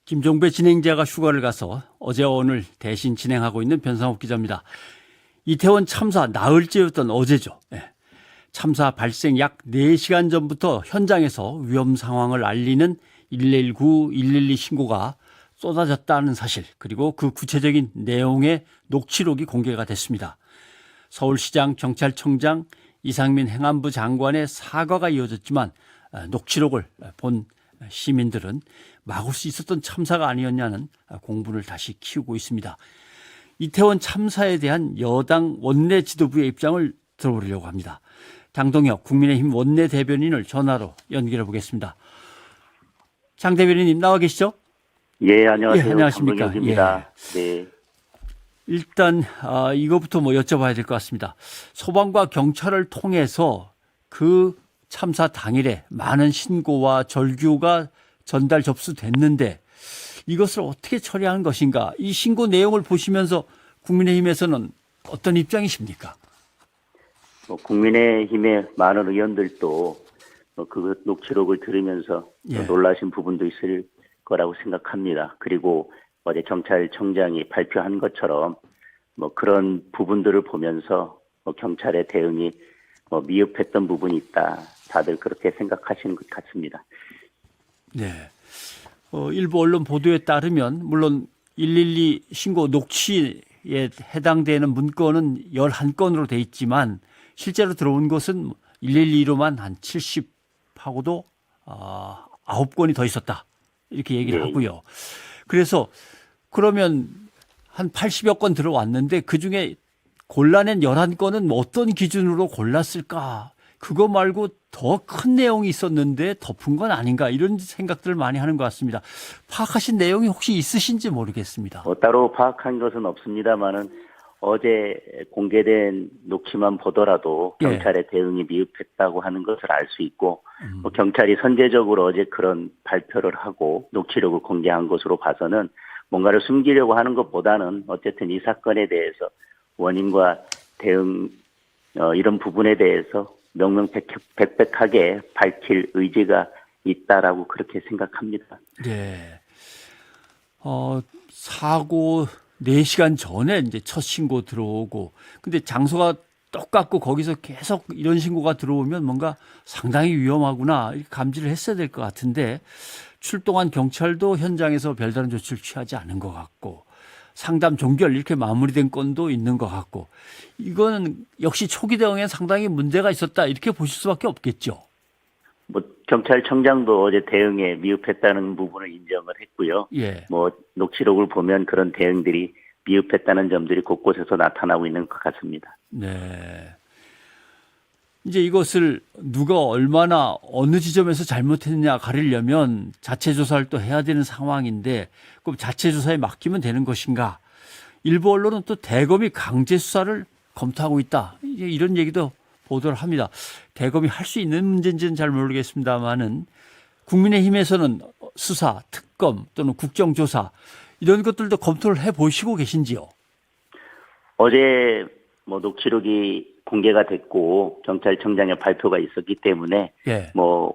김종배 진행자가 휴가를 가서 어제와 오늘 대신 진행하고 있는 변상욱 기자입니다. 이태원 참사 나흘째였던 어제죠. 참사 발생 약 4시간 전부터 현장에서 위험 상황을 알리는 119, 112 신고가 쏟아졌다는 사실, 그리고 그 구체적인 내용의 녹취록이 공개가 됐습니다. 서울시장, 경찰청장, 이상민 행안부 장관의 사과가 이어졌지만 녹취록을 본 시민들은 막을 수 있었던 참사가 아니었냐는 공분을 다시 키우고 있습니다. 이태원 참사에 대한 여당 원내 지도부의 입장을 들어보려고 합니다. 장동혁 국민의힘 원내 대변인을 전화로 연결해 보겠습니다. 장 대변인님 나와 계시죠? 예, 안녕하세요. 예, 안녕하십니까? 장동혁입니다. 네. 일단 이거부터 여쭤봐야 될 것 같습니다. 소방과 경찰을 통해서 그 참사 당일에 많은 신고와 절규가 전달 접수됐는데 이것을 어떻게 처리하는 것인가? 이 신고 내용을 보시면서 국민의힘에서는 어떤 입장이십니까? 국민의힘의 많은 의원들도 그 녹취록을 들으면서 놀라신 부분도 있을 거라고 생각합니다. 그리고 어제 경찰청장이 발표한 것처럼 그런 부분들을 보면서 경찰의 대응이 미흡했던 부분이 있다. 다들 그렇게 생각하시는 것 같습니다. 네. 일부 언론 보도에 따르면 물론 112 신고 녹취에 해당되는 문건은 11건으로 돼 있지만 실제로 들어온 것은 112로만 한 70하고도 9건이 더 있었다. 이렇게 얘기를 하고요. 그래서 그러면 한 80여 건 들어왔는데 그중에 골라낸 11건은 어떤 기준으로 골랐을까? 그거 말고 더 큰 내용이 있었는데 덮은 건 아닌가? 이런 생각들을 많이 하는 것 같습니다. 파악하신 내용이 혹시 있으신지 모르겠습니다. 따로 파악한 것은 없습니다만은 어제 공개된 녹취만 보더라도 경찰의 대응이 미흡했다고 하는 것을 알 수 있고 경찰이 선제적으로 어제 그런 발표를 하고 녹취록을 공개한 것으로 봐서는 뭔가를 숨기려고 하는 것보다는 어쨌든 이 사건에 대해서 원인과 대응 이런 부분에 대해서 명명백백하게 밝힐 의지가 있다라고 그렇게 생각합니다. 네. 사고 4시간 전에 이제 첫 신고 들어오고, 근데 장소가 똑같고 거기서 계속 이런 신고가 들어오면 뭔가 상당히 위험하구나 이렇게 감지를 했어야 될 것 같은데 출동한 경찰도 현장에서 별다른 조치를 취하지 않은 것 같고 상담 종결 이렇게 마무리된 건도 있는 것 같고 이거는 역시 초기 대응에 상당히 문제가 있었다 이렇게 보실 수밖에 없겠죠. 경찰청장도 어제 대응에 미흡했다는 부분을 인정을 했고요. 녹취록을 보면 그런 대응들이 미흡했다는 점들이 곳곳에서 나타나고 있는 것 같습니다. 네. 이제 이것을 누가 얼마나 어느 지점에서 잘못했느냐 가리려면 자체 조사를 또 해야 되는 상황인데 그럼 자체 조사에 맡기면 되는 것인가? 일부 언론은 또 대검이 강제 수사를 검토하고 있다. 이런 얘기도 보도를 합니다. 대검이 할 수 있는 문제인지는 잘 모르겠습니다만은 국민의힘에서는 수사, 특검 또는 국정조사 이런 것들도 검토를 해보시고 계신지요? 어제 녹취록이 공개가 됐고 경찰청장의 발표가 있었기 때문에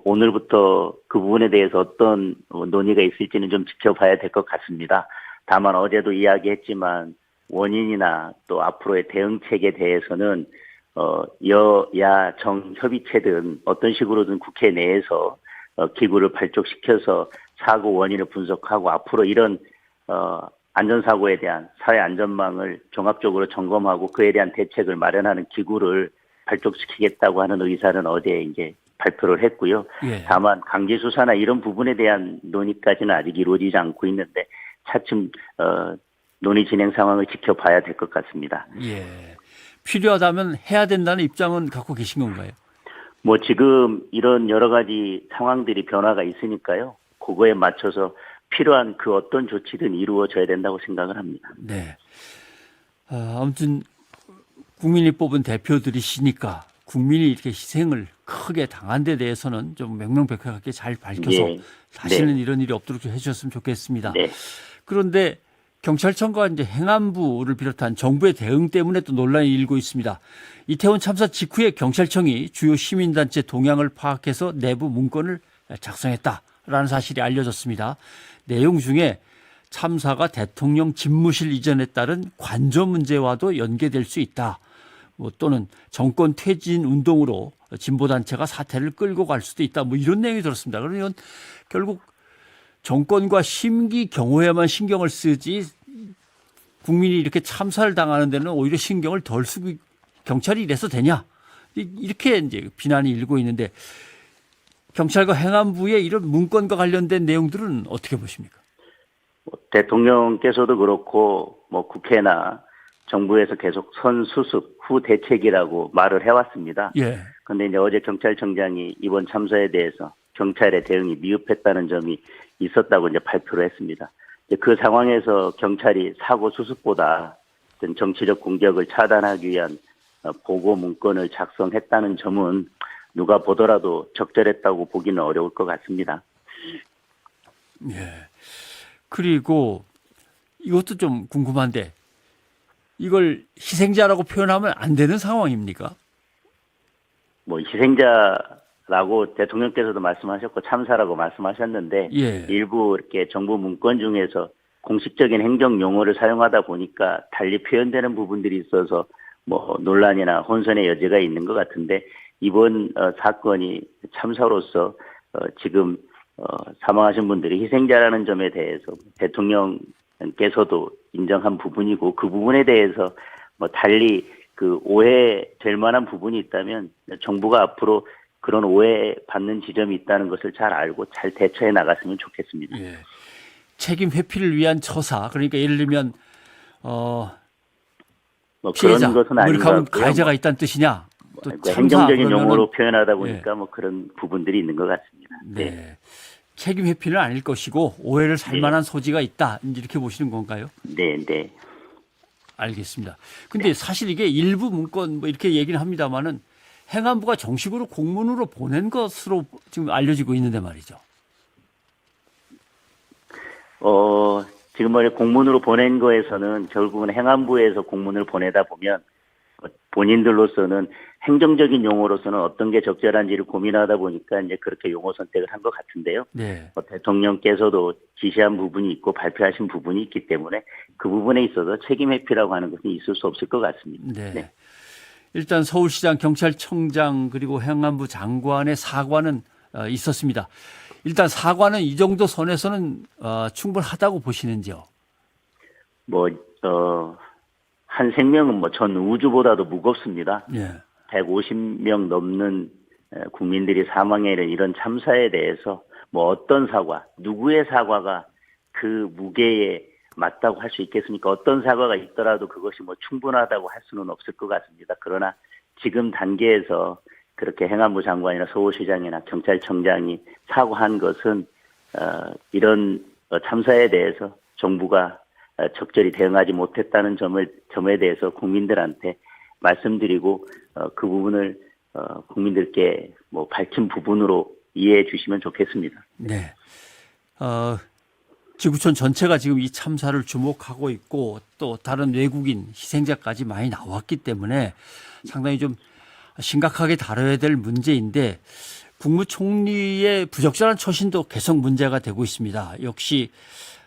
오늘부터 그 부분에 대해서 어떤 논의가 있을지는 좀 지켜봐야 될 것 같습니다. 다만 어제도 이야기했지만 원인이나 또 앞으로의 대응책에 대해서는 여야 정 협의체든 어떤 식으로든 국회 내에서 기구를 발족시켜서 사고 원인을 분석하고 앞으로 이런 안전사고에 대한 사회 안전망을 종합적으로 점검하고 그에 대한 대책을 마련하는 기구를 발족시키겠다고 하는 의사는 어제 이제 발표를 했고요. 다만 강제 수사나 이런 부분에 대한 논의까지는 아직 이루어지지 않고 있는데 차츰 논의 진행 상황을 지켜봐야 될 것 같습니다. 필요하다면 해야 된다는 입장은 갖고 계신 건가요? 지금 이런 여러 가지 상황들이 변화가 있으니까요. 그거에 맞춰서 필요한 그 어떤 조치든 이루어져야 된다고 생각을 합니다. 네. 아무튼 국민이 뽑은 대표들이시니까 국민이 이렇게 희생을 크게 당한 데 대해서는 좀 명명백백하게 잘 밝혀서 다시는 이런 일이 없도록 좀 해주셨으면 좋겠습니다. 그런데 경찰청과 이제 행안부를 비롯한 정부의 대응 때문에 또 논란이 일고 있습니다. 이태원 참사 직후에 경찰청이 주요 시민단체 동향을 파악해서 내부 문건을 작성했다라는 사실이 알려졌습니다. 내용 중에 참사가 대통령 집무실 이전에 따른 관저 문제와도 연계될 수 있다. 뭐 또는 정권 퇴진 운동으로 진보단체가 사태를 끌고 갈 수도 있다. 뭐 이런 내용이 들었습니다. 그러면 결국 정권과 심기 경호에만 신경을 쓰지 국민이 이렇게 참사를 당하는 데는 오히려 신경을 덜 쓰고 경찰이 이래서 되냐. 이렇게 이제 비난이 일고 있는데 경찰과 행안부의 이런 문건과 관련된 내용들은 어떻게 보십니까? 대통령께서도 그렇고 뭐 국회나 정부에서 계속 선수습 후 대책이라고 말을 해왔습니다. 예. 그런데 이제 어제 경찰청장이 이번 참사에 대해서 경찰의 대응이 미흡했다는 점이 있었다고 이제 발표를 했습니다. 그 상황에서 경찰이 사고 수습보다 어떤 정치적 공격을 차단하기 위한 보고 문건을 작성했다는 점은 누가 보더라도 적절했다고 보기는 어려울 것 같습니다. 예. 그리고 이것도 좀 궁금한데 이걸 희생자라고 표현하면 안 되는 상황입니까? 뭐 희생자라고 대통령께서도 말씀하셨고 참사라고 말씀하셨는데 예. 일부 이렇게 정부 문건 중에서 공식적인 행정 용어를 사용하다 보니까 달리 표현되는 부분들이 있어서 뭐 논란이나 혼선의 여지가 있는 것 같은데 이번 사건이 참사로서 지금 사망하신 분들이 희생자라는 점에 대해서 대통령께서도 인정한 부분이고 그 부분에 대해서 뭐 달리 그 오해될 만한 부분이 있다면 정부가 앞으로 그런 오해받는 지점이 있다는 것을 잘 알고 잘 대처해 나갔으면 좋겠습니다. 예. 책임 회피를 위한 처사 그러니까 예를 들면 뭐 피해자, 그런 것은 아닌 것 같고요. 가해자가 있다는 뜻이냐? 또 뭐 참사 행정적인 그러면은 용어로 표현하다 보니까 예. 뭐 그런 부분들이 있는 것 같습니다. 네. 네. 책임 회피는 아닐 것이고 오해를 살 네. 만한 소지가 있다. 이렇게 보시는 건가요? 네, 네. 알겠습니다. 근데 사실 이게 일부 문건 뭐 이렇게 얘기는 합니다만은 행안부가 정식으로 공문으로 보낸 것으로 지금 알려지고 있는데 말이죠. 지금 뭐 공문으로 보낸 거에서는 결국은 행안부에서 공문을 보내다 보면 본인들로서는 행정적인 용어로서는 어떤 게 적절한지를 고민하다 보니까 이제 그렇게 용어 선택을 한 것 같은데요. 네. 대통령께서도 지시한 부분이 있고 발표하신 부분이 있기 때문에 그 부분에 있어서 책임 회피라고 하는 것은 있을 수 없을 것 같습니다. 네. 네. 일단 서울시장, 경찰청장 그리고 행안부 장관의 사과는 있었습니다. 일단 사과는 이 정도 선에서는 충분하다고 보시는지요? 한 생명은 뭐 전 우주보다도 무겁습니다. 예. 150명 넘는 국민들이 사망해 이른 이런 참사에 대해서 뭐 어떤 사과, 누구의 사과가 그 무게에 맞다고 할 수 있겠습니까? 어떤 사과가 있더라도 그것이 뭐 충분하다고 할 수는 없을 것 같습니다. 그러나 지금 단계에서 그렇게 행안부 장관이나 서울시장이나 경찰청장이 사과한 것은 이런 참사에 대해서 정부가 적절히 대응하지 못했다는 점에 대해서 국민들한테 말씀드리고 그 부분을 국민들께 뭐 밝힌 부분으로 이해해 주시면 좋겠습니다. 네. 지구촌 전체가 지금 이 참사를 주목하고 있고 또 다른 외국인 희생자까지 많이 나왔기 때문에 상당히 좀 심각하게 다뤄야 될 문제인데 국무총리의 부적절한 처신도 계속 문제가 되고 있습니다. 역시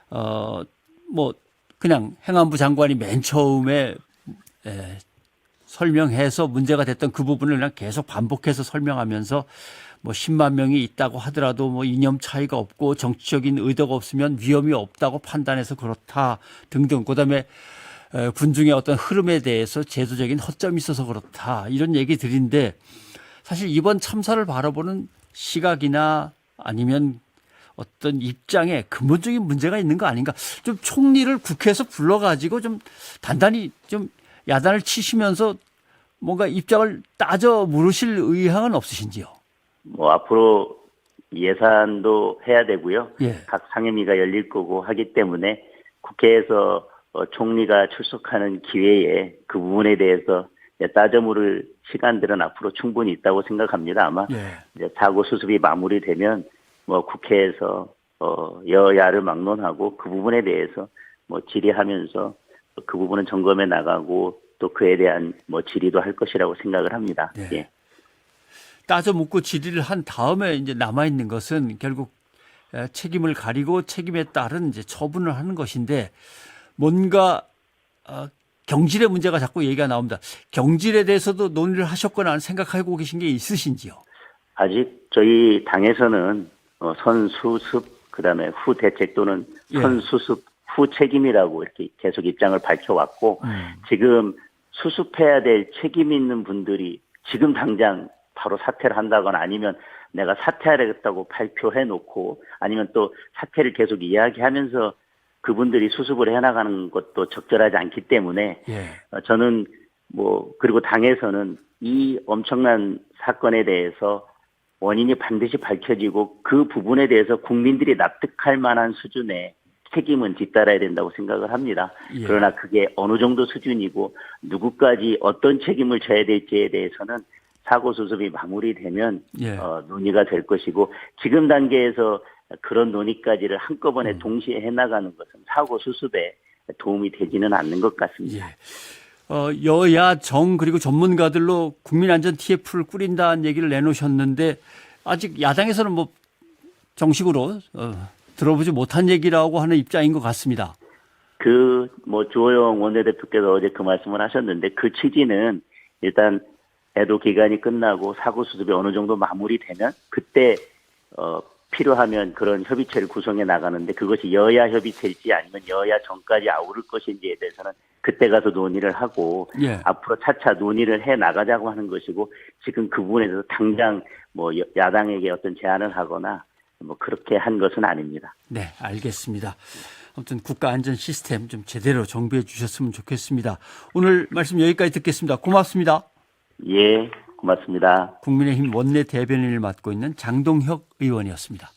뭐 그냥 행안부 장관이 맨 처음에 설명해서 문제가 됐던 그 부분을 그냥 계속 반복해서 설명하면서 뭐 10만 명이 있다고 하더라도 뭐 이념 차이가 없고 정치적인 의도가 없으면 위험이 없다고 판단해서 그렇다 등등. 그다음에 군중의 어떤 흐름에 대해서 제도적인 허점이 있어서 그렇다 이런 얘기들인데 사실 이번 참사를 바라보는 시각이나 아니면 어떤 입장에 근본적인 문제가 있는 거 아닌가. 좀 총리를 국회에서 불러가지고 좀 단단히 좀 야단을 치시면서 뭔가 입장을 따져 물으실 의향은 없으신지요? 뭐 앞으로 예산도 해야 되고요. 예. 각 상임위가 열릴 거고 하기 때문에 국회에서 총리가 출석하는 기회에 그 부분에 대해서 따져 물을 시간들은 앞으로 충분히 있다고 생각합니다. 아마 예. 이제 사고 수습이 마무리되면 뭐 국회에서 여야를 막론하고 그 부분에 대해서 뭐 질의하면서 그 부분은 점검해 나가고 또 그에 대한 뭐 질의도 할 것이라고 생각을 합니다. 네. 예. 따져 묻고 질의를 한 다음에 이제 남아 있는 것은 결국 책임을 가리고 책임에 따른 이제 처분을 하는 것인데 뭔가 경질의 문제가 자꾸 얘기가 나옵니다. 경질에 대해서도 논의를 하셨거나 생각하고 계신 게 있으신지요? 아직 저희 당에서는 선수습 그다음에 후 대책 또는 선수습 후 책임이라고 이렇게 계속 입장을 밝혀왔고 지금 수습해야 될 책임 있는 분들이 지금 당장 바로 사퇴를 한다거나 아니면 내가 사퇴하겠다고 발표해 놓고 아니면 또 사퇴를 계속 이야기하면서 그분들이 수습을 해나가는 것도 적절하지 않기 때문에 저는 그리고 당에서는 이 엄청난 사건에 대해서 원인이 반드시 밝혀지고 그 부분에 대해서 국민들이 납득할 만한 수준의 책임은 뒤따라야 된다고 생각을 합니다. 그러나 그게 어느 정도 수준이고 누구까지 어떤 책임을 져야 될지에 대해서는 사고 수습이 마무리되면 논의가 될 것이고 지금 단계에서 그런 논의까지를 한꺼번에 동시에 해나가는 것은 사고 수습에 도움이 되지는 않는 것 같습니다. 여야 정 그리고 전문가들로 국민안전 TF를 꾸린다는 얘기를 내놓으셨는데 아직 야당에서는 정식으로 들어보지 못한 얘기라고 하는 입장인 것 같습니다. 주호영 원내대표께서 어제 그 말씀을 하셨는데 그 취지는 일단 애도 기간이 끝나고 사고 수습이 어느 정도 마무리되면 그때 필요하면 그런 협의체를 구성해 나가는데 그것이 여야 협의체일지 아니면 여야 정까지 아우를 것인지에 대해서는 그때 가서 논의를 하고 앞으로 차차 논의를 해 나가자고 하는 것이고 지금 그 부분에 대해서 당장 야당에게 어떤 제안을 하거나 그렇게 한 것은 아닙니다. 네, 알겠습니다. 아무튼 국가 안전 시스템 좀 제대로 정비해 주셨으면 좋겠습니다. 오늘 말씀 여기까지 듣겠습니다. 고맙습니다. 예, 고맙습니다. 국민의힘 원내 대변인을 맡고 있는 장동혁 의원이었습니다.